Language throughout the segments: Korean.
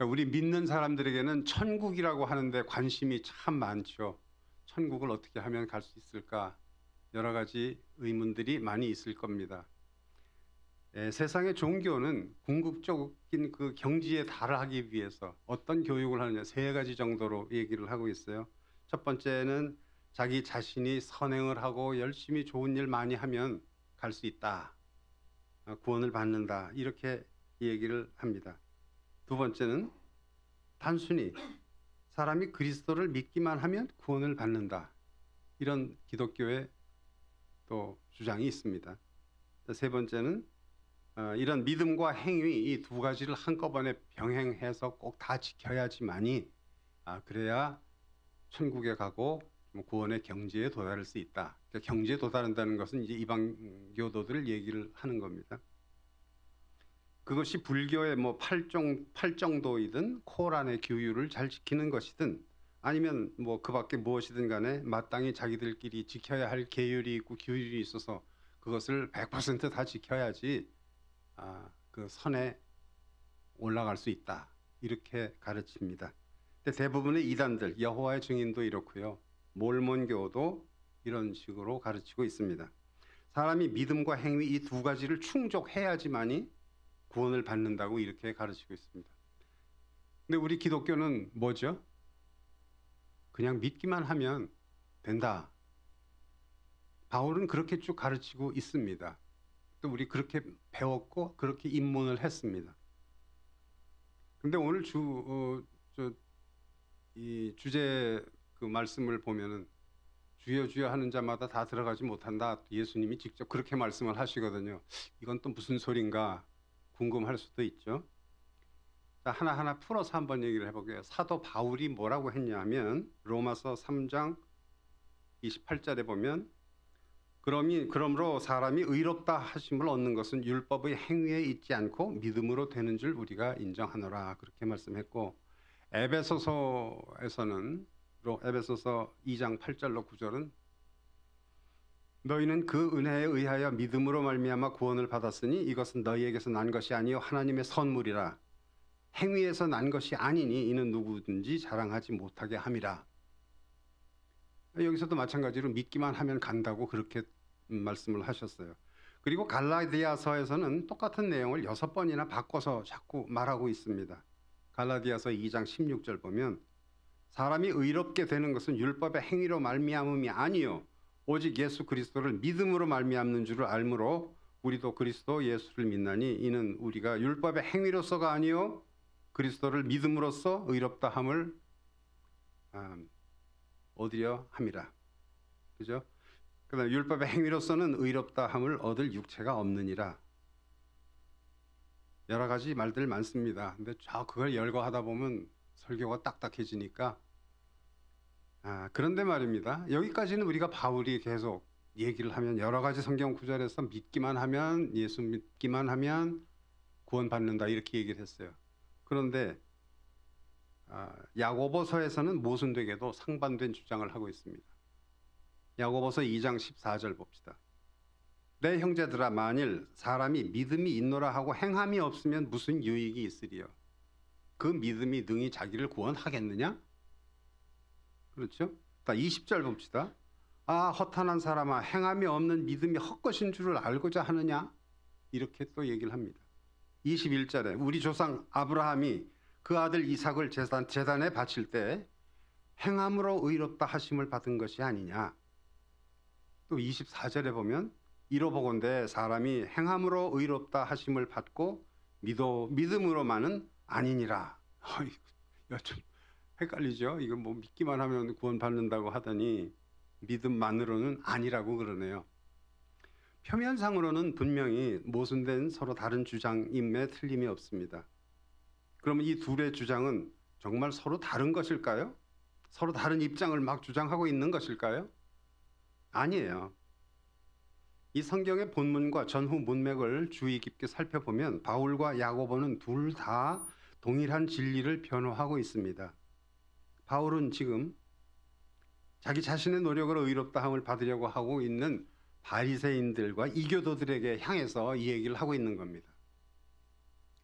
우리 믿는 사람들에게는 천국이라고 하는데 관심이 참 많죠. 천국을 어떻게 하면 갈 수 있을까? 여러 가지 의문들이 많이 있을 겁니다. 세상의 종교는 궁극적인 그 경지에 달하기 위해서 어떤 교육을 하느냐 세 가지 정도로 얘기를 하고 있어요. 첫 번째는 자기 자신이 선행을 하고 열심히 좋은 일 많이 하면 갈 수 있다. 구원을 받는다. 이렇게 얘기를 합니다. 두 번째는 단순히 사람이 그리스도를 믿기만 하면 구원을 받는다. 이런 기독교의 또 주장이 있습니다. 세 번째는 이런 믿음과 행위 이 두 가지를 한꺼번에 병행해서 꼭 다 지켜야지만이 그래야 천국에 가고 구원의 경지에 도달할 수 있다. 그러니까 경지에 도달한다는 것은 이제 이방 교도들을 얘기를 하는 겁니다. 그것이 불교의 뭐 팔정도이든 코란의 규율을 잘 지키는 것이든 아니면 뭐 그 밖에 무엇이든 간에 마땅히 자기들끼리 지켜야 할 계율이 있고 규율이 있어서 그것을 100%다 지켜야지 그 선에 올라갈 수 있다. 이렇게 가르칩니다. 근데 대부분의 이단들, 여호와의 증인도 이렇고요. 몰몬교도 이런 식으로 가르치고 있습니다. 사람이 믿음과 행위 이 두 가지를 충족해야지만이 구원을 받는다고 이렇게 가르치고 있습니다. 근데 우리 기독교는 뭐죠? 그냥 믿기만 하면 된다. 바울은 그렇게 쭉 가르치고 있습니다. 또 우리 그렇게 배웠고 그렇게 입문을 했습니다. 근데 오늘 이 주제 그 말씀을 보면은 주여 주여 하는 자마다 다 들어가지 못한다. 예수님이 직접 그렇게 말씀을 하시거든요. 이건 또 무슨 소린가 궁금할 수도 있죠. 자, 하나하나 풀어서 한번 얘기를 해볼게요. 사도 바울이 뭐라고 했냐면 로마서 3장 28절에 보면 그러므로 사람이 의롭다 하심을 얻는 것은 율법의 행위에 있지 않고 믿음으로 되는 줄 우리가 인정하노라 그렇게 말씀했고 에베소서 2장 8절로 9절은 너희는 그 은혜에 의하여 믿음으로 말미암아 구원을 받았으니 이것은 너희에게서 난 것이 아니요 하나님의 선물이라 행위에서 난 것이 아니니 이는 누구든지 자랑하지 못하게 함이라. 여기서도 마찬가지로 믿기만 하면 간다고 그렇게 말씀을 하셨어요. 그리고 갈라디아서에서는 똑같은 내용을 6번이나 바꿔서 자꾸 말하고 있습니다. 갈라디아서 2장 16절 보면 사람이 의롭게 되는 것은 율법의 행위로 말미암음이 아니요 오직 예수 그리스도를 믿음으로 말미암는 줄을 알므로 우리도 그리스도 예수를 믿나니 이는 우리가 율법의 행위로서가 아니요 그리스도를 믿음으로써 의롭다 함을 얻으려 함이라. 그죠? 그다음 율법의 행위로서는 의롭다 함을 얻을 육체가 없느니라. 여러 가지 말들 많습니다. 근데 그걸 열거하다 보면 설교가 딱딱해지니까 그런데 말입니다. 여기까지는 우리가 바울이 계속 얘기를 하면 여러 가지 성경 구절에서 믿기만 하면 예수 믿기만 하면 구원받는다 이렇게 얘기를 했어요. 그런데 야고보서에서는 모순되게도 상반된 주장을 하고 있습니다. 야고보서 2장 14절 봅시다. 내 형제들아 만일 사람이 믿음이 있노라 하고 행함이 없으면 무슨 유익이 있으리요. 그 믿음이 능히 자기를 구원하겠느냐? 그렇죠? 20절 봅시다. 허탄한 사람아 행함이 없는 믿음이 헛것인 줄을 알고자 하느냐? 이렇게 또 얘기를 합니다. 21절에 우리 조상 아브라함이 그 아들 이삭을 제단에 바칠 때 행함으로 의롭다 하심을 받은 것이 아니냐. 또 24절에 보면 이로 보건대 사람이 행함으로 의롭다 하심을 받고 믿음으로만은 아니니라. 좀 헷갈리죠. 이거 뭐 믿기만 하면 구원 받는다고 하더니 믿음만으로는 아니라고 그러네요. 표면상으로는 분명히 모순된 서로 다른 주장임에 틀림이 없습니다. 그러면 이 둘의 주장은 정말 서로 다른 것일까요? 서로 다른 입장을 막 주장하고 있는 것일까요? 아니에요. 이 성경의 본문과 전후 문맥을 주의 깊게 살펴보면 바울과 야고보는 둘 다 동일한 진리를 변호하고 있습니다. 바울은 지금 자기 자신의 노력으로 의롭다함을 받으려고 하고 있는 바리새인들과 이교도들에게 향해서 이 얘기를 하고 있는 겁니다.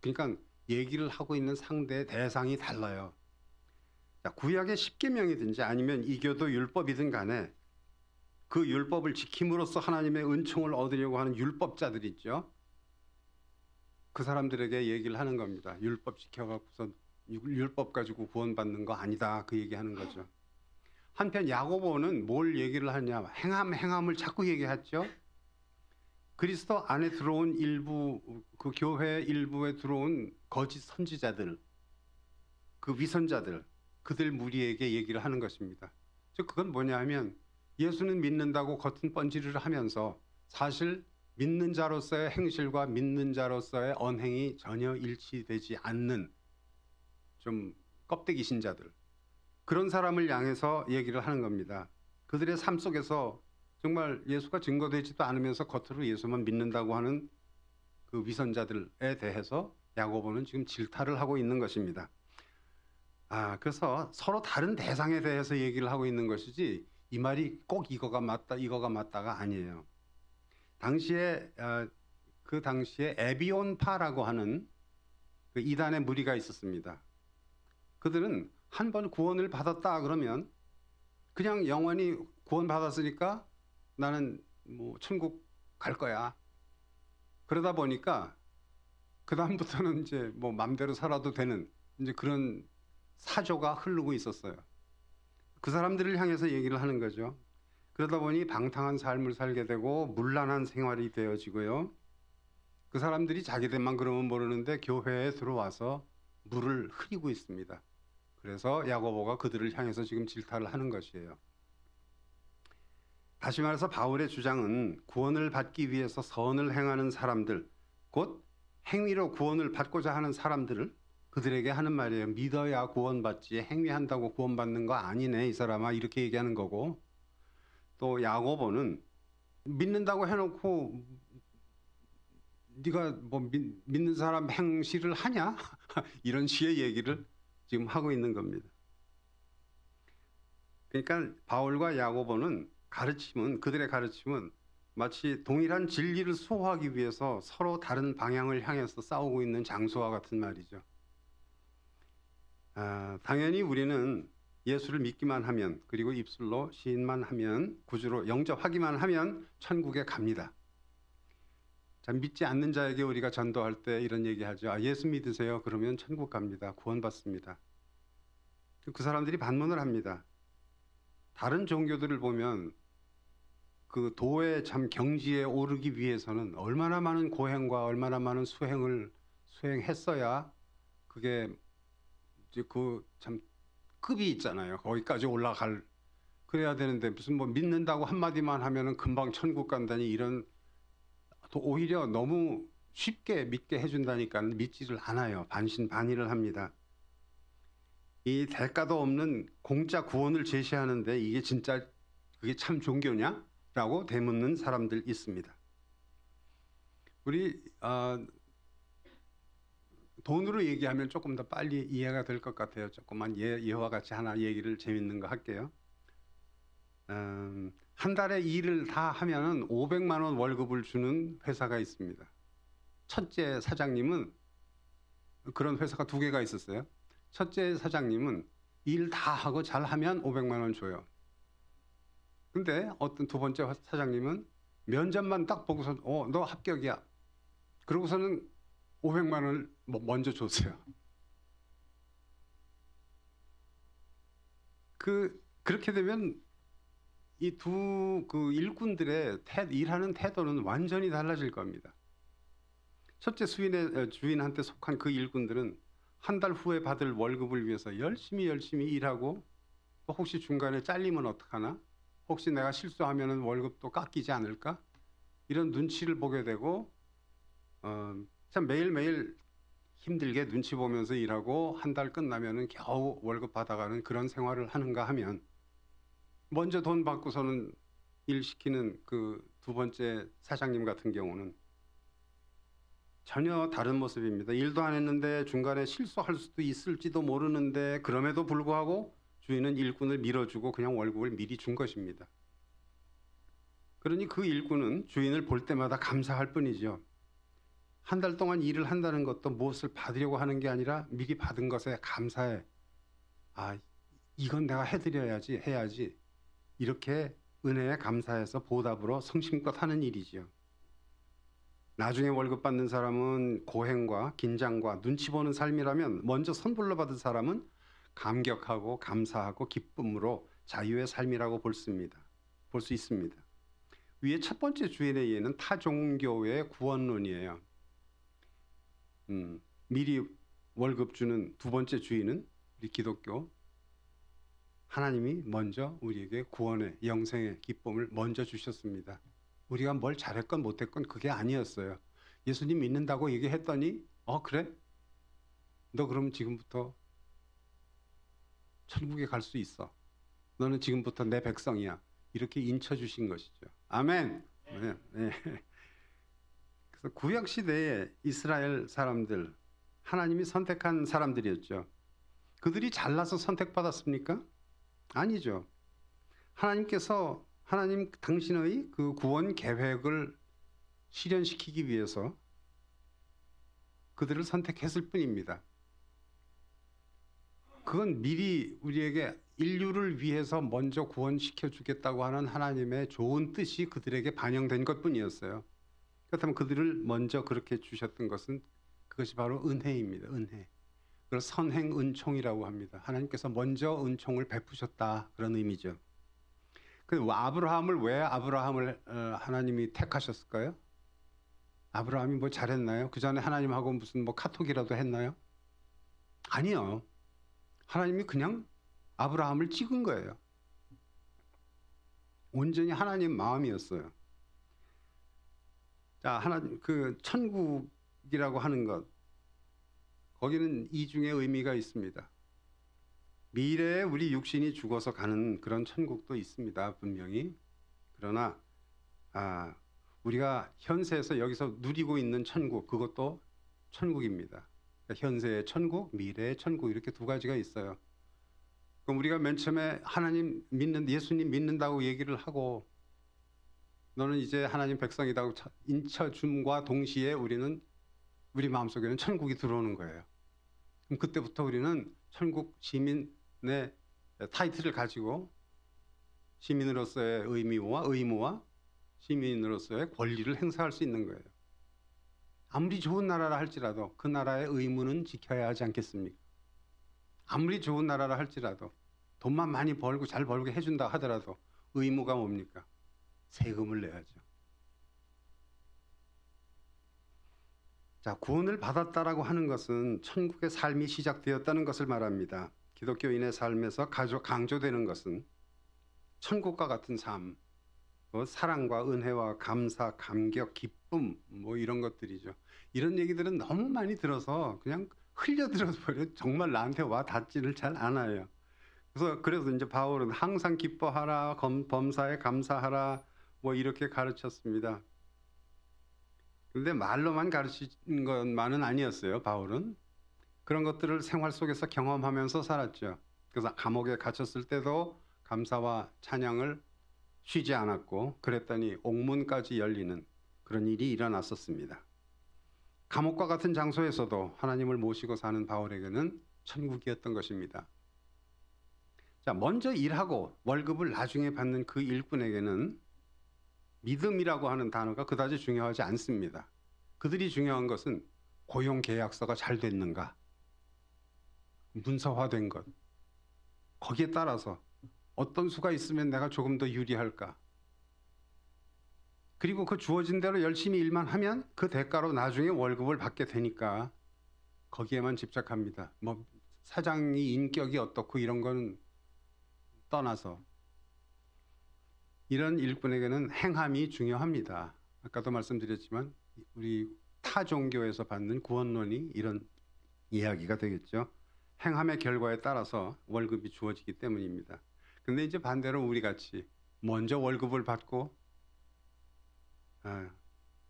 그러니까 얘기를 하고 있는 상대 대상이 달라요. 자, 구약의 십계명이든지 아니면 이교도 율법이든 간에 그 율법을 지킴으로써 하나님의 은총을 얻으려고 하는 율법자들 있죠. 그 사람들에게 얘기를 하는 겁니다. 율법 지켜갖고서 율법 가지고 구원받는 거 아니다. 그 얘기하는 거죠. 한편 야고보는 뭘 얘기를 하냐. 행함을 자꾸 얘기하죠. 그리스도 안에 들어온 일부, 그 교회 일부에 들어온 거짓 선지자들, 그 위선자들, 그들 무리에게 얘기를 하는 것입니다. 즉 그건 뭐냐 하면 예수는 믿는다고 겉은 번지르르 하면서 사실 믿는 자로서의 행실과 믿는 자로서의 언행이 전혀 일치되지 않는 좀 껍데기 신자들, 그런 사람을 향해서 얘기를 하는 겁니다. 그들의 삶 속에서 정말 예수가 증거되지도 않으면서 겉으로 예수만 믿는다고 하는 그 위선자들에 대해서 야고보는 지금 질타를 하고 있는 것입니다. 그래서 서로 다른 대상에 대해서 얘기를 하고 있는 것이지 이 말이 꼭 이거가 맞다가 아니에요. 그 당시에 에비온파라고 하는 그 이단의 무리가 있었습니다. 그들은 한 번 구원을 받았다 그러면 그냥 영원히 구원받았으니까 나는 뭐 천국 갈 거야. 그러다 보니까 그 다음부터는 이제 뭐 맘대로 살아도 되는 이제 그런 사조가 흐르고 있었어요. 그 사람들을 향해서 얘기를 하는 거죠. 그러다 보니 방탕한 삶을 살게 되고 문란한 생활이 되어지고요. 그 사람들이 자기들만 그러면 모르는데 교회에 들어와서 물을 흐리고 있습니다. 그래서 야고보가 그들을 향해서 지금 질타를 하는 것이에요. 다시 말해서 바울의 주장은 구원을 받기 위해서 선을 행하는 사람들, 곧 행위로 구원을 받고자 하는 사람들을 그들에게 하는 말이에요. 믿어야 구원받지 행위한다고 구원받는 거 아니네 이 사람아, 이렇게 얘기하는 거고, 또 야고보는 믿는다고 해놓고 네가 뭐 믿는 사람 행실을 하냐? 이런 식의 얘기를 지금 하고 있는 겁니다. 그러니까 바울과 야고보는 그들의 가르침은 마치 동일한 진리를 수호하기 위해서 서로 다른 방향을 향해서 싸우고 있는 장수와 같은 말이죠. 당연히 우리는 예수를 믿기만 하면, 그리고 입술로 시인만 하면, 구주로 영접하기만 하면 천국에 갑니다. 자, 믿지 않는 자에게 우리가 전도할 때 이런 얘기하죠. 예수 믿으세요. 그러면 천국 갑니다. 구원받습니다. 그 사람들이 반문을 합니다. 다른 종교들을 보면 그 도의 참 경지에 오르기 위해서는 얼마나 많은 고행과 얼마나 많은 수행을 수행했어야 그게 이제 그 참 급이 있잖아요. 거기까지 올라갈 그래야 되는데 무슨 뭐 믿는다고 한마디만 하면은 금방 천국 간다니, 이런 또 오히려 너무 쉽게 믿게 해준다니까 믿지를 않아요. 반신반의를 합니다. 이 대가도 없는 공짜 구원을 제시하는데 이게 진짜 그게 참 종교냐? 라고 되묻는 사람들 있습니다. 우리 돈으로 얘기하면 조금 더 빨리 이해가 될 것 같아요. 조금만 예와 같이 하나 얘기를 재밌는 거 할게요. 한 달에 일을 다 하면은 500만 원 월급을 주는 회사가 있습니다. 첫째 사장님은, 그런 회사가 두 개가 있었어요. 첫째 사장님은 일 다 하고 잘하면 500만 원 줘요. 근데 어떤 두 번째 사장님은 면접만 딱 보고서 너 합격이야. 그러고서는 500만 원을 먼저 줬어요. 그렇게 되면 이 두 그 일꾼들의 일하는 태도는 완전히 달라질 겁니다. 첫째 주인한테 속한 그 일꾼들은 한 달 후에 받을 월급을 위해서 열심히 일하고, 또 혹시 중간에 잘리면 어떡하나? 혹시 내가 실수하면 월급도 깎이지 않을까? 이런 눈치를 보게 되고, 참 매일매일 힘들게 눈치 보면서 일하고 한 달 끝나면은 겨우 월급 받아가는 그런 생활을 하는가 하면, 먼저 돈 받고서는 일 시키는 그 두 번째 사장님 같은 경우는 전혀 다른 모습입니다. 일도 안 했는데 중간에 실수할 수도 있을지도 모르는데 그럼에도 불구하고 주인은 일꾼을 밀어주고 그냥 월급을 미리 준 것입니다. 그러니 그 일꾼은 주인을 볼 때마다 감사할 뿐이죠. 한 달 동안 일을 한다는 것도 무엇을 받으려고 하는 게 아니라 미리 받은 것에 감사해. 아, 이건 내가 해야지. 이렇게 은혜에 감사해서 보답으로 성심껏 하는 일이지요. 나중에 월급 받는 사람은 고행과 긴장과 눈치 보는 삶이라면 먼저 선불로 받은 사람은 감격하고 감사하고 기쁨으로 자유의 삶이라고 볼 수 있습니다. 위에 첫 번째 주일의 예는 타종교의 구원론이에요. 미리 월급 주는 두 번째 주인은 우리 기독교. 하나님이 먼저 우리에게 구원의 영생의 기쁨을 먼저 주셨습니다. 우리가 뭘 잘했건 못했건 그게 아니었어요. 예수님 믿는다고 얘기했더니 그래? 너 그럼 지금부터 천국에 갈 수 있어. 너는 지금부터 내 백성이야. 이렇게 인쳐주신 것이죠. 아멘. 네. 그래서 구약 시대의 이스라엘 사람들, 하나님이 선택한 사람들이었죠. 그들이 잘나서 선택받았습니까? 아니죠. 하나님 당신의 그 구원 계획을 실현시키기 위해서 그들을 선택했을 뿐입니다. 그건 미리 우리에게 인류를 위해서 먼저 구원시켜 주겠다고 하는 하나님의 좋은 뜻이 그들에게 반영된 것뿐이었어요. 그렇다면 그들을 먼저 그렇게 주셨던 것은 그것이 바로 은혜입니다. 은혜. 그걸 선행 은총이라고 합니다. 하나님께서 먼저 은총을 베푸셨다, 그런 의미죠. 왜 아브라함을 하나님이 택하셨을까요? 아브라함이 뭐 잘했나요? 그 전에 하나님하고 무슨 카톡이라도 했나요? 아니요. 하나님이 그냥 아브라함을 찍은 거예요. 온전히 하나님 마음이었어요. 자, 하나님 그 천국이라고 하는 것, 거기는 이중의 의미가 있습니다. 미래에 우리 육신이 죽어서 가는 그런 천국도 있습니다, 분명히. 그러나 우리가 현세에서 여기서 누리고 있는 천국, 그것도 천국입니다. 그러니까 현세의 천국, 미래의 천국, 이렇게 두 가지가 있어요. 그럼 우리가 맨 처음에 예수님 믿는다고 얘기를 하고 너는 이제 하나님 백성이라고 인쳐줌과 동시에 우리 마음속에는 천국이 들어오는 거예요. 그럼 그때부터 우리는 천국 시민의 타이틀을 가지고 시민으로서의 의무와 시민으로서의 권리를 행사할 수 있는 거예요. 아무리 좋은 나라라 할지라도 그 나라의 의무는 지켜야 하지 않겠습니까? 아무리 좋은 나라라 할지라도 돈만 많이 벌고 잘 벌게 해준다 하더라도 의무가 뭡니까? 세금을 내야죠. 자, 구원을 받았다라고 하는 것은 천국의 삶이 시작되었다는 것을 말합니다. 기독교인의 삶에서 강조되는 것은 천국과 같은 삶, 사랑과 은혜와 감사, 감격, 기쁨, 이런 것들이죠. 이런 얘기들은 너무 많이 들어서 그냥 흘려들어버려. 정말 나한테 와 닿지를 잘 않아요. 그래서 이제 바울은 항상 기뻐하라, 범사에 감사하라, 이렇게 가르쳤습니다. 그런데 말로만 가르친 것만은 아니었어요. 바울은 그런 것들을 생활 속에서 경험하면서 살았죠. 그래서 감옥에 갇혔을 때도 감사와 찬양을 쉬지 않았고, 그랬더니 옥문까지 열리는 그런 일이 일어났었습니다. 감옥과 같은 장소에서도 하나님을 모시고 사는 바울에게는 천국이었던 것입니다. 자, 먼저 일하고 월급을 나중에 받는 그 일꾼에게는 믿음이라고 하는 단어가 그다지 중요하지 않습니다. 그들이 중요한 것은 고용 계약서가 잘 됐는가, 문서화된 것, 거기에 따라서 어떤 수가 있으면 내가 조금 더 유리할까, 그리고 그 주어진 대로 열심히 일만 하면 그 대가로 나중에 월급을 받게 되니까 거기에만 집착합니다. 사장이 인격이 어떻고 이런 건 떠나서 이런 일꾼에게는 행함이 중요합니다. 아까도 말씀드렸지만 우리 타 종교에서 받는 구원론이 이런 이야기가 되겠죠. 행함의 결과에 따라서 월급이 주어지기 때문입니다. 근데 이제 반대로 우리 같이 먼저 월급을 받고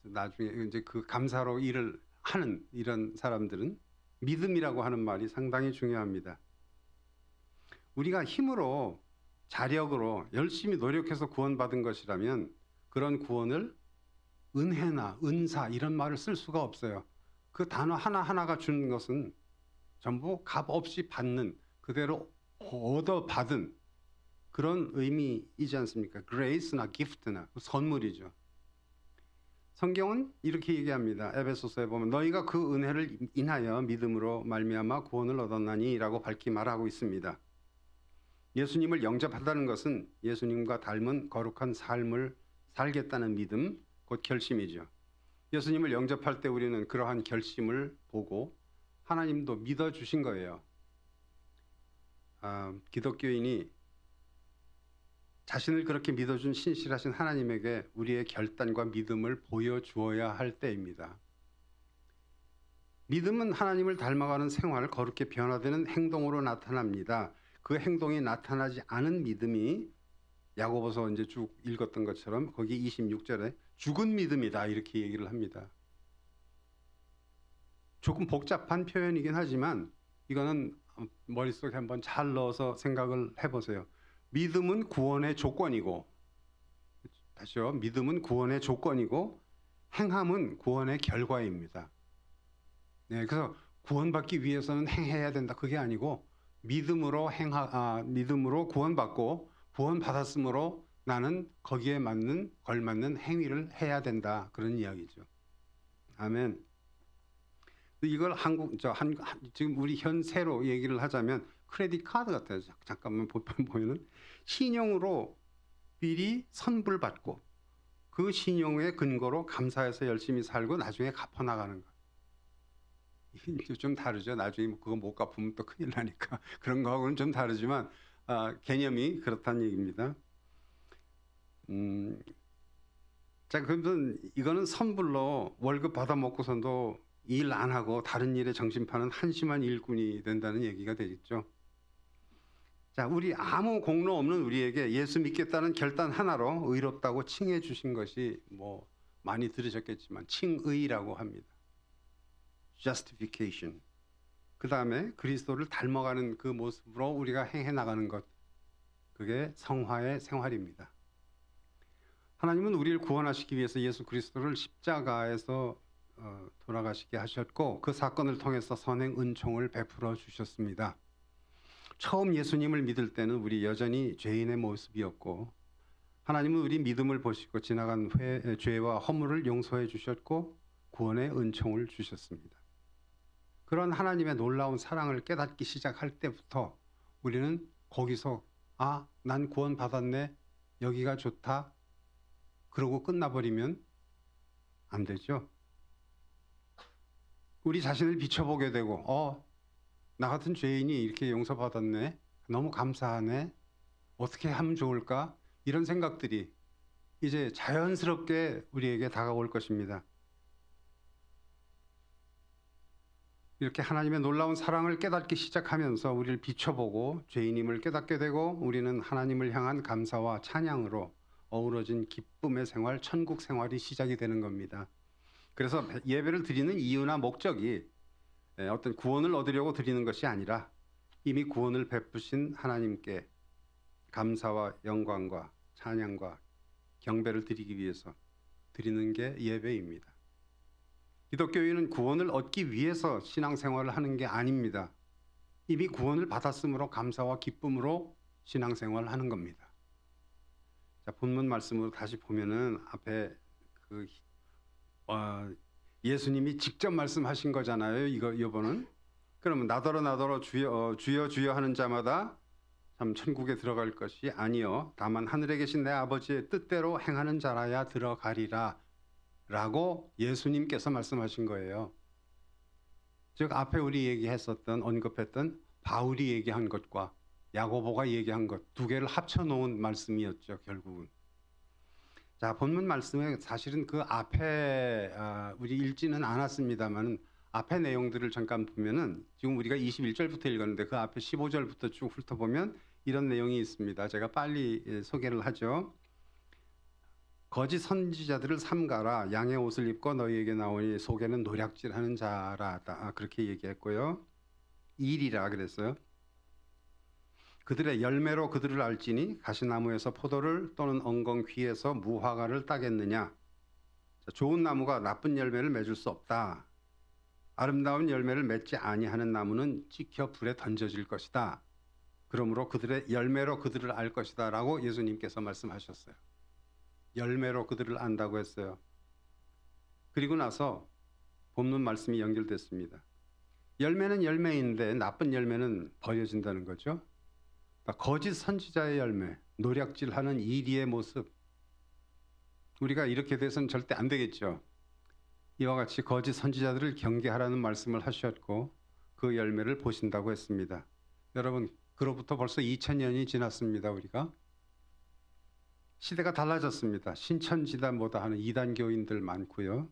나중에 이제 그 감사로 일을 하는 이런 사람들은 믿음이라고 하는 말이 상당히 중요합니다. 우리가 힘으로, 자력으로 열심히 노력해서 구원받은 것이라면 그런 구원을 은혜나 은사 이런 말을 쓸 수가 없어요. 그 단어 하나하나가 주는 것은 전부 값 없이 받는, 그대로 얻어받은 그런 의미이지 않습니까? grace나 gift나 선물이죠. 성경은 이렇게 얘기합니다. 에베소서에 보면 너희가 그 은혜를 인하여 믿음으로 말미암아 구원을 얻었나니라고 밝히 말하고 있습니다. 예수님을 영접한다는 것은 예수님과 닮은 거룩한 삶을 살겠다는 믿음, 곧 결심이죠. 예수님을 영접할 때 우리는 그러한 결심을 보고 하나님도 믿어주신 거예요. 기독교인이 자신을 그렇게 믿어준 신실하신 하나님에게 우리의 결단과 믿음을 보여주어야 할 때입니다. 믿음은 하나님을 닮아가는 생활, 거룩게 변화되는 행동으로 나타납니다. 그 행동이 나타나지 않은 믿음이 야고보서 이제 쭉 읽었던 것처럼 거기 26절에 죽은 믿음이다 이렇게 얘기를 합니다. 조금 복잡한 표현이긴 하지만 이거는 머릿속에 한번 잘 넣어서 생각을 해보세요. 믿음은 구원의 조건이고, 다시요. 믿음은 구원의 조건이고 행함은 구원의 결과입니다. 네, 그래서 구원받기 위해서는 행해야 된다 그게 아니고 믿음으로 믿음으로 구원받고 구원받았으므로 나는 거기에 맞는 걸맞는 행위를 해야 된다 그런 이야기죠. 아멘. 이걸 지금 우리 현세로 얘기를 하자면 크레딧 카드 같아요. 잠깐만 보면은 신용으로 미리 선불받고 그 신용의 근거로 감사해서 열심히 살고 나중에 갚아나가는 거. 좀 다르죠. 나중에 그거 못 갚으면 또 큰일 나니까 그런 거하고는 좀 다르지만 개념이 그렇다는 얘기입니다. 자, 그러면 이거는 선불로 월급 받아 먹고선도 일 안 하고 다른 일에 정신 파는 한심한 일꾼이 된다는 얘기가 되겠죠. 자, 우리 아무 공로 없는 우리에게 예수 믿겠다는 결단 하나로 의롭다고 칭해 주신 것이 뭐 많이 들으셨겠지만 칭의라고 합니다. justification. 그 다음에 그리스도를 닮아가는 그 모습으로 우리가 행해 나가는 것, 그게 성화의 생활입니다. 하나님은 우리를 구원하시기 위해서 예수 그리스도를 십자가에서 돌아가시게 하셨고 그 사건을 통해서 선행 은총을 베풀어 주셨습니다. 처음 예수님을 믿을 때는 우리 여전히 죄인의 모습이었고 하나님은 우리 믿음을 보시고 지나간 죄와 허물을 용서해 주셨고 구원의 은총을 주셨습니다. 그런 하나님의 놀라운 사랑을 깨닫기 시작할 때부터 우리는 거기서 난 구원 받았네, 여기가 좋다 그러고 끝나버리면 안 되죠. 우리 자신을 비춰보게 되고 나 같은 죄인이 이렇게 용서받았네, 너무 감사하네, 어떻게 하면 좋을까, 이런 생각들이 이제 자연스럽게 우리에게 다가올 것입니다. 이렇게 하나님의 놀라운 사랑을 깨닫기 시작하면서 우리를 비춰보고 죄인임을 깨닫게 되고 우리는 하나님을 향한 감사와 찬양으로 어우러진 기쁨의 생활, 천국 생활이 시작이 되는 겁니다. 그래서 예배를 드리는 이유나 목적이 어떤 구원을 얻으려고 드리는 것이 아니라 이미 구원을 베푸신 하나님께 감사와 영광과 찬양과 경배를 드리기 위해서 드리는 게 예배입니다. 기독교인은 구원을 얻기 위해서 신앙생활을 하는 게 아닙니다. 이미 구원을 받았으므로 감사와 기쁨으로 신앙생활을 하는 겁니다. 자, 본문 말씀으로 다시 보면은 앞에 예수님이 직접 말씀하신 거잖아요. 이번은. 그러면 나더러 주여 주여 하는 자마다 참 천국에 들어갈 것이 아니요 다만 하늘에 계신 내 아버지의 뜻대로 행하는 자라야 들어가리라 라고 예수님께서 말씀하신 거예요. 즉 앞에 우리 언급했던 바울이 얘기한 것과 야고보가 얘기한 것 두 개를 합쳐놓은 말씀이었죠. 결국은. 자, 본문 말씀에 사실은 그 앞에 우리 읽지는 않았습니다만 앞에 내용들을 잠깐 보면은 지금 우리가 21절부터 읽었는데 그 앞에 15절부터 쭉 훑어보면 이런 내용이 있습니다. 제가 빨리 소개를 하죠. 거짓 선지자들을 삼가라. 양의 옷을 입고 너희에게 나오니 속에는 노략질하는 자라다. 그렇게 얘기했고요. 일이라 그랬어요. 그들의 열매로 그들을 알지니 가시나무에서 포도를 또는 엉겅 귀에서 무화과를 따겠느냐. 좋은 나무가 나쁜 열매를 맺을 수 없다. 아름다운 열매를 맺지 아니하는 나무는 찍혀 불에 던져질 것이다. 그러므로 그들의 열매로 그들을 알 것이다 라고 예수님께서 말씀하셨어요. 열매로 그들을 안다고 했어요. 그리고 나서 본문 말씀이 연결됐습니다. 열매는 열매인데 나쁜 열매는 버려진다는 거죠. 그러니까 거짓 선지자의 열매, 노략질하는 이리의 모습. 우리가 이렇게 돼서는 절대 안 되겠죠. 이와 같이 거짓 선지자들을 경계하라는 말씀을 하셨고 그 열매를 보신다고 했습니다. 여러분, 그로부터 벌써 2000년이 지났습니다. 우리가 시대가 달라졌습니다. 신천지다 뭐다 하는 이단교인들 많고요.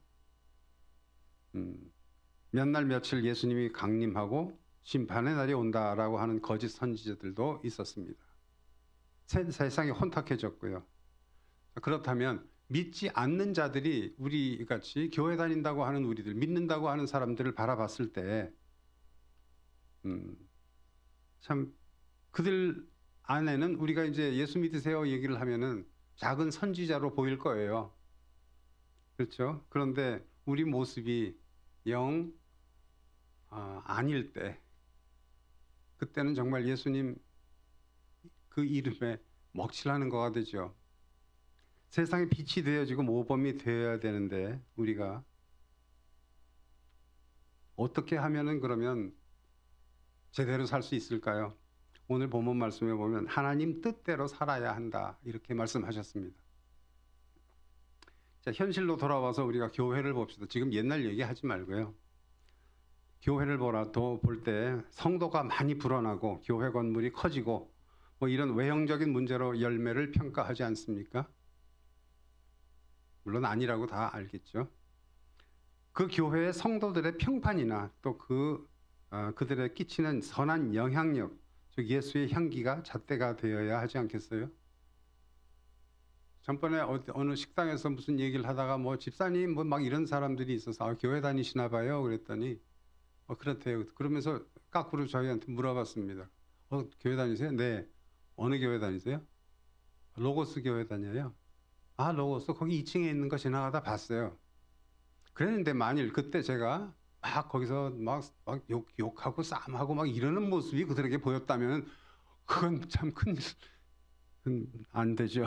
몇 날 며칠 예수님이 강림하고 심판의 날이 온다라고 하는 거짓 선지자들도 있었습니다. 세상이 혼탁해졌고요. 그렇다면 믿지 않는 자들이 우리 같이 교회 다닌다고 하는 우리들, 믿는다고 하는 사람들을 바라봤을 때 참 그들 안에는 우리가 이제 예수 믿으세요 얘기를 하면은 작은 선지자로 보일 거예요. 그렇죠? 그런데 우리 모습이 영 아닐 때, 그때는 정말 예수님 그 이름에 먹칠하는 거가 되죠. 세상에 빛이 되어지고 모범이 되어야 되는데 우리가 어떻게 하면은 그러면 제대로 살 수 있을까요? 오늘 본문 말씀에 보면 하나님 뜻대로 살아야 한다 이렇게 말씀하셨습니다. 자, 현실로 돌아와서 우리가 교회를 봅시다. 지금 옛날 얘기하지 말고요. 교회를 볼 때 성도가 많이 불어나고 교회 건물이 커지고 뭐 이런 외형적인 문제로 열매를 평가하지 않습니까? 물론 아니라고 다 알겠죠. 그 교회의 성도들의 평판이나 또 그들의 끼치는 선한 영향력, 즉 예수의 향기가 잣대가 되어야 하지 않겠어요? 전번에 어느 식당에서 무슨 얘기를 하다가 뭐 집사님 뭐 막 이런 사람들이 있어서 교회 다니시나 봐요. 그랬더니 그렇대요. 그러면서 까꾸로 저희한테 물어봤습니다. 교회 다니세요? 네. 어느 교회 다니세요? 로고스 교회 다녀요. 아, 로고스 거기 2층에 있는 거 지나가다 봤어요. 그랬는데 만일 그때 제가 막 거기서 막 욕하고 싸움하고 막 이러는 모습이 그들에게 보였다면 그건 참 안 되죠.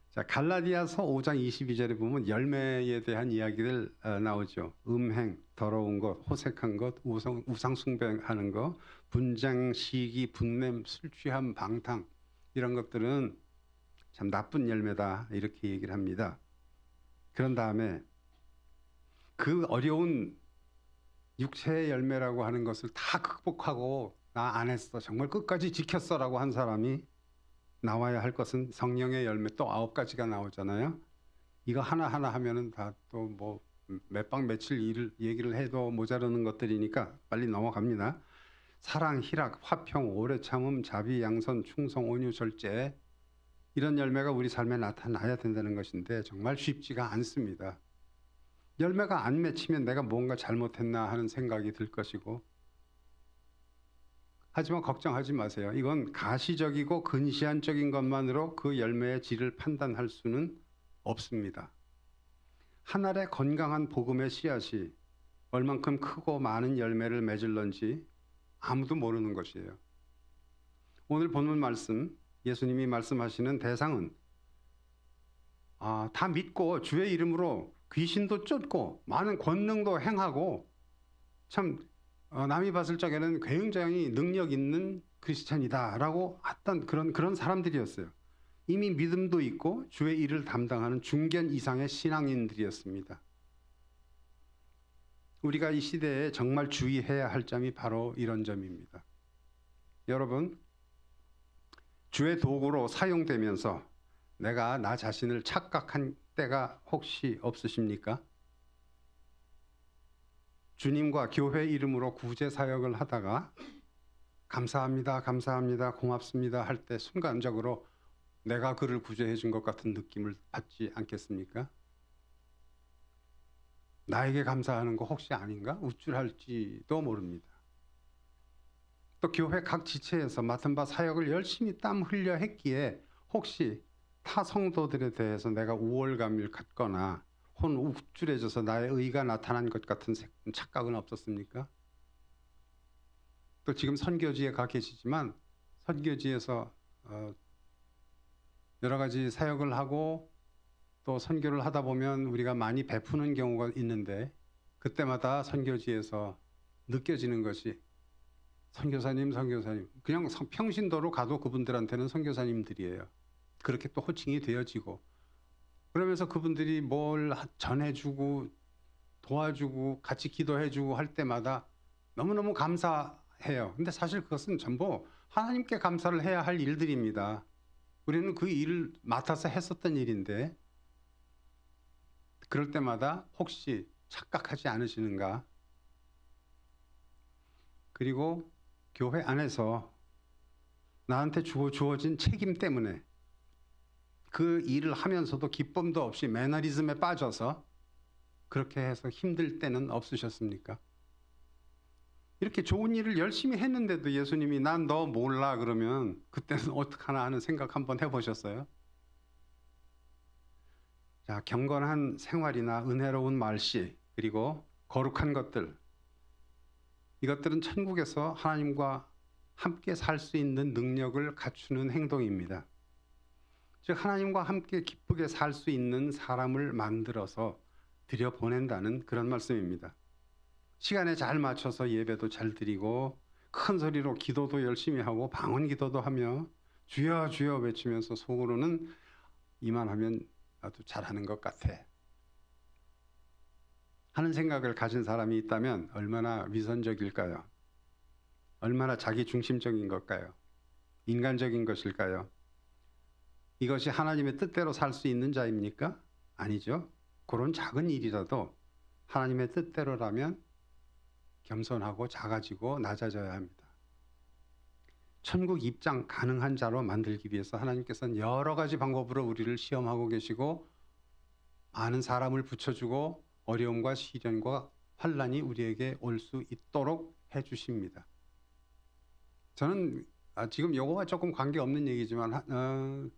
자, 갈라디아서 5장 22절에 보면 열매에 대한 이야기들 나오죠. 음행, 더러운 것, 호색한 것, 우상 숭배하는 것, 분쟁, 시기, 분냄, 술 취함, 방탕 이런 것들은 참 나쁜 열매다 이렇게 얘기를 합니다. 그런 다음에 그 어려운 육체의 열매라고 하는 것을 다 극복하고 나 안 했어 정말 끝까지 지켰어라고 한 사람이 나와야 할 것은 성령의 열매 또 9가지가 나오잖아요. 이거 하나하나 하면은 다 또 뭐 몇 방 며칠 얘기를 해도 모자르는 것들이니까 빨리 넘어갑니다. 사랑, 희락, 화평, 오래 참음, 자비, 양선, 충성, 온유, 절제 이런 열매가 우리 삶에 나타나야 된다는 것인데 정말 쉽지가 않습니다. 열매가 안 맺히면 내가 뭔가 잘못했나 하는 생각이 들 것이고, 하지만 걱정하지 마세요. 이건 가시적이고 근시안적인 것만으로 그 열매의 질을 판단할 수는 없습니다. 한 알의 건강한 복음의 씨앗이 얼만큼 크고 많은 열매를 맺을런지 아무도 모르는 것이에요. 오늘 본문 말씀, 예수님이 말씀하시는 대상은 다 믿고 주의 이름으로 귀신도 쫓고 많은 권능도 행하고 참 남이 봤을 적에는 굉장히 능력 있는 크리스찬이다라고 했던 그런 사람들이었어요. 이미 믿음도 있고 주의 일을 담당하는 중견 이상의 신앙인들이었습니다. 우리가 이 시대에 정말 주의해야 할 점이 바로 이런 점입니다. 여러분, 주의 도구로 사용되면서 내가 나 자신을 착각한 때가 혹시 없으십니까? 주님과 교회 이름으로 구제 사역을 하다가 감사합니다, 감사합니다, 고맙습니다 할 때 순간적으로 내가 그를 구제해 준 것 같은 느낌을 받지 않겠습니까? 나에게 감사하는 거 혹시 아닌가? 우쭐할지도 모릅니다. 또 교회 각 지체에서 맡은 바 사역을 열심히 땀 흘려 했기에 혹시 타 성도들에 대해서 내가 우월감을 갖거나 혹은 우쭐해져서 나의 의가 나타난 것 같은 착각은 없었습니까? 또 지금 선교지에 가 계시지만 선교지에서 여러 가지 사역을 하고 또 선교를 하다 보면 우리가 많이 베푸는 경우가 있는데 그때마다 선교지에서 느껴지는 것이 선교사님 그냥 평신도로 가도 그분들한테는 선교사님들이에요. 그렇게 또 호칭이 되어지고 그러면서 그분들이 뭘 전해주고 도와주고 같이 기도해주고 할 때마다 너무너무 감사해요. 근데 사실 그것은 전부 하나님께 감사를 해야 할 일들입니다. 우리는 그 일을 맡아서 했었던 일인데 그럴 때마다 혹시 착각하지 않으시는가? 그리고 교회 안에서 나한테 주어진 책임 때문에 그 일을 하면서도 기쁨도 없이 매너리즘에 빠져서 그렇게 해서 힘들 때는 없으셨습니까? 이렇게 좋은 일을 열심히 했는데도 예수님이 난 너 몰라 그러면 그때는 어떡하나 하는 생각 한번 해보셨어요? 자, 경건한 생활이나 은혜로운 말씨 그리고 거룩한 것들 이것들은 천국에서 하나님과 함께 살 수 있는 능력을 갖추는 행동입니다. 즉 하나님과 함께 기쁘게 살 수 있는 사람을 만들어서 들여보낸다는 그런 말씀입니다. 시간에 잘 맞춰서 예배도 잘 드리고 큰 소리로 기도도 열심히 하고 방언 기도도 하며 주여 주여 외치면서 속으로는 이만하면 나도 잘하는 것 같아 하는 생각을 가진 사람이 있다면 얼마나 위선적일까요? 얼마나 자기중심적인 걸까요? 인간적인 것일까요? 이것이 하나님의 뜻대로 살 수 있는 자입니까? 아니죠. 그런 작은 일이라도 하나님의 뜻대로라면 겸손하고 작아지고 낮아져야 합니다. 천국 입장 가능한 자로 만들기 위해서 하나님께서는 여러 가지 방법으로 우리를 시험하고 계시고 많은 사람을 붙여주고 어려움과 시련과 환난이 우리에게 올 수 있도록 해주십니다. 저는 지금 요거와 조금 관계없는 얘기지만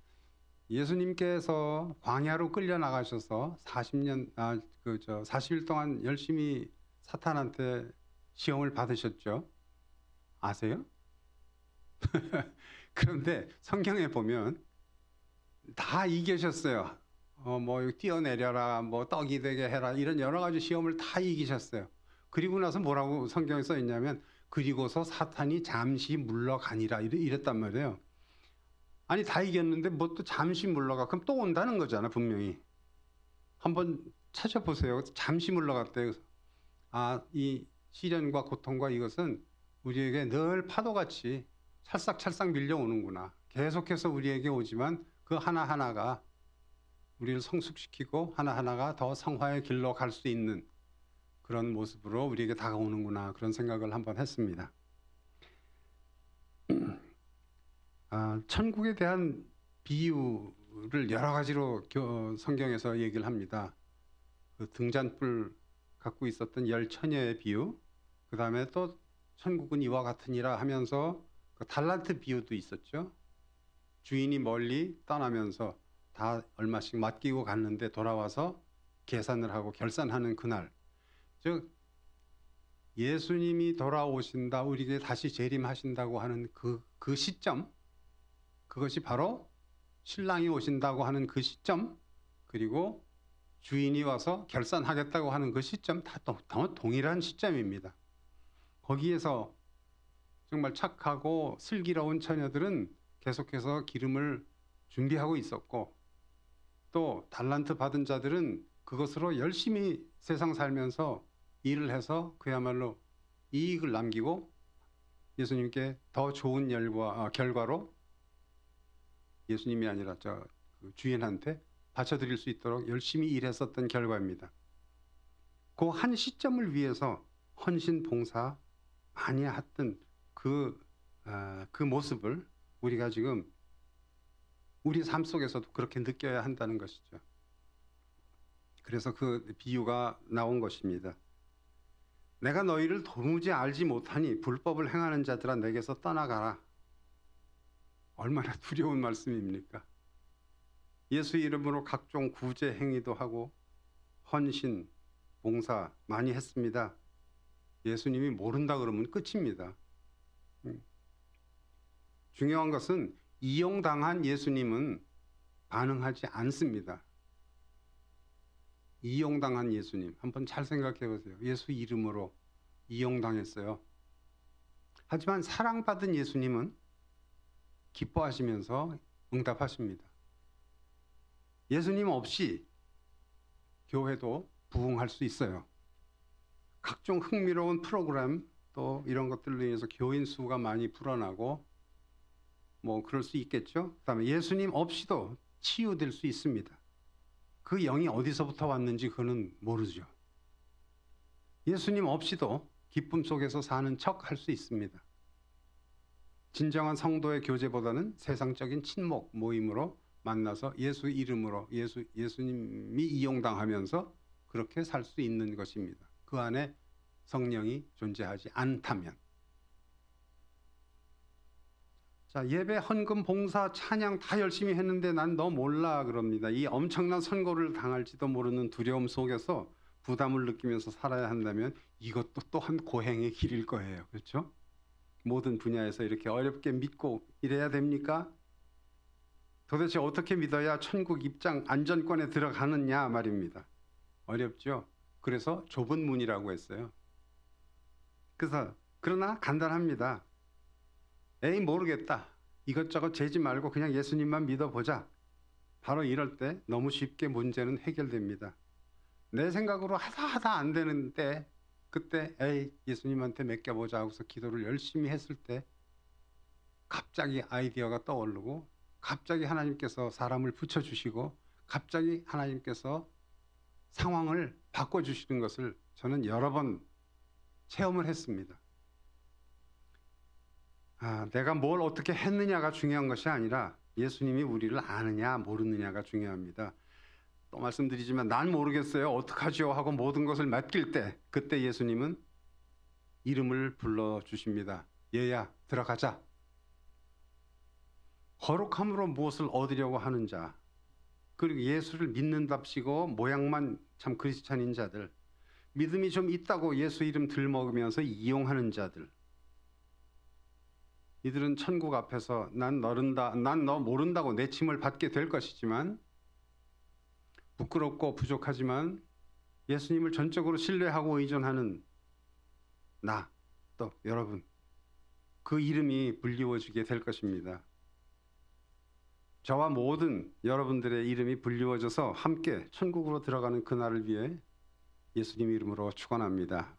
예수님께서 광야로 끌려 나가셔서 40일 동안 열심히 사탄한테 시험을 받으셨죠. 아세요? 그런데 성경에 보면 다 이기셨어요. 뭐 뛰어내려라, 뭐 떡이 되게 해라 이런 여러 가지 시험을 다 이기셨어요. 그리고 나서 뭐라고 성경에 써 있냐면 그리고서 사탄이 잠시 물러가니라 이랬단 말이에요. 아니 다 이겼는데 뭐 또 잠시 물러가 그럼 또 온다는 거잖아 분명히. 한번 찾아보세요. 잠시 물러갔대요. 이 시련과 고통과 이것은 우리에게 늘 파도같이 찰싹찰싹 밀려오는구나. 계속해서 우리에게 오지만 그 하나하나가 우리를 성숙시키고 하나하나가 더 성화의 길로 갈 수 있는 그런 모습으로 우리에게 다가오는구나. 그런 생각을 한번 했습니다. 천국에 대한 비유를 여러 가지로 성경에서 얘기를 합니다. 그 등잔불 갖고 있었던 10처녀의 비유, 그 다음에 또 천국은 이와 같으니라 하면서 그 달란트 비유도 있었죠. 주인이 멀리 떠나면서 다 얼마씩 맡기고 갔는데 돌아와서 계산을 하고 결산하는 그날, 즉 예수님이 돌아오신다, 우리에게 다시 재림하신다고 하는 그 시점, 그것이 바로 신랑이 오신다고 하는 그 시점, 그리고 주인이 와서 결산하겠다고 하는 그 시점 다 동일한 시점입니다. 거기에서 정말 착하고 슬기로운 처녀들은 계속해서 기름을 준비하고 있었고 또 달란트 받은 자들은 그것으로 열심히 세상 살면서 일을 해서 그야말로 이익을 남기고 예수님께 더 좋은 결과로 예수님이 아니라 그 주인한테 바쳐드릴 수 있도록 열심히 일했었던 결과입니다. 그 한 시점을 위해서 헌신 봉사 많이 했던 그 모습을 우리가 지금 우리 삶 속에서도 그렇게 느껴야 한다는 것이죠. 그래서 그 비유가 나온 것입니다. 내가 너희를 도무지 알지 못하니 불법을 행하는 자들아 내게서 떠나가라. 얼마나 두려운 말씀입니까? 예수 이름으로 각종 구제 행위도 하고 헌신, 봉사 많이 했습니다. 예수님이 모른다 그러면 끝입니다. 중요한 것은 이용당한 예수님은 반응하지 않습니다. 이용당한 예수님, 한번 잘 생각해 보세요. 예수 이름으로 이용당했어요. 하지만 사랑받은 예수님은 기뻐하시면서 응답하십니다. 예수님 없이 교회도 부흥할 수 있어요. 각종 흥미로운 프로그램 또 이런 것들로 인해서 교인 수가 많이 불어나고 뭐 그럴 수 있겠죠. 그다음에 예수님 없이도 치유될 수 있습니다. 그 영이 어디서부터 왔는지 그는 모르죠. 예수님 없이도 기쁨 속에서 사는 척 할 수 있습니다. 진정한 성도의 교제보다는 세상적인 친목 모임으로 만나서 예수 이름으로 예수님이 이용당하면서 그렇게 살 수 있는 것입니다. 그 안에 성령이 존재하지 않다면. 자, 예배, 헌금, 봉사, 찬양 다 열심히 했는데 난 너 몰라 그럽니다. 이 엄청난 선고를 당할지도 모르는 두려움 속에서 부담을 느끼면서 살아야 한다면 이것도 또한 고행의 길일 거예요. 그렇죠? 모든 분야에서 이렇게 어렵게 믿고 이래야 됩니까? 도대체 어떻게 믿어야 천국 입장 안전권에 들어가느냐 말입니다. 어렵죠? 그래서 좁은 문이라고 했어요. 그러나 간단합니다. 에이 모르겠다. 이것저것 재지 말고 그냥 예수님만 믿어보자. 바로 이럴 때 너무 쉽게 문제는 해결됩니다. 내 생각으로 하다 안 되는데 그때 에이 예수님한테 맡겨보자 하고서 기도를 열심히 했을 때 갑자기 아이디어가 떠오르고 갑자기 하나님께서 사람을 붙여주시고 갑자기 하나님께서 상황을 바꿔주시는 것을 저는 여러 번 체험을 했습니다. 내가 뭘 어떻게 했느냐가 중요한 것이 아니라 예수님이 우리를 아느냐 모르느냐가 중요합니다. 또 말씀드리지만 난 모르겠어요. 어떡하죠? 하고 모든 것을 맡길 때 그때 예수님은 이름을 불러주십니다. 얘야 들어가자. 거룩함으로 무엇을 얻으려고 하는 자, 그리고 예수를 믿는답시고 모양만 참 크리스찬인 자들, 믿음이 좀 있다고 예수 이름 들먹으면서 이용하는 자들, 이들은 천국 앞에서 난 너 모른다고 내침을 받게 될 것이지만 부끄럽고 부족하지만 예수님을 전적으로 신뢰하고 의존하는 나, 또 여러분, 그 이름이 불리워지게 될 것입니다. 저와 모든 여러분들의 이름이 불리워져서 함께 천국으로 들어가는 그날을 위해 예수님 이름으로 축원합니다.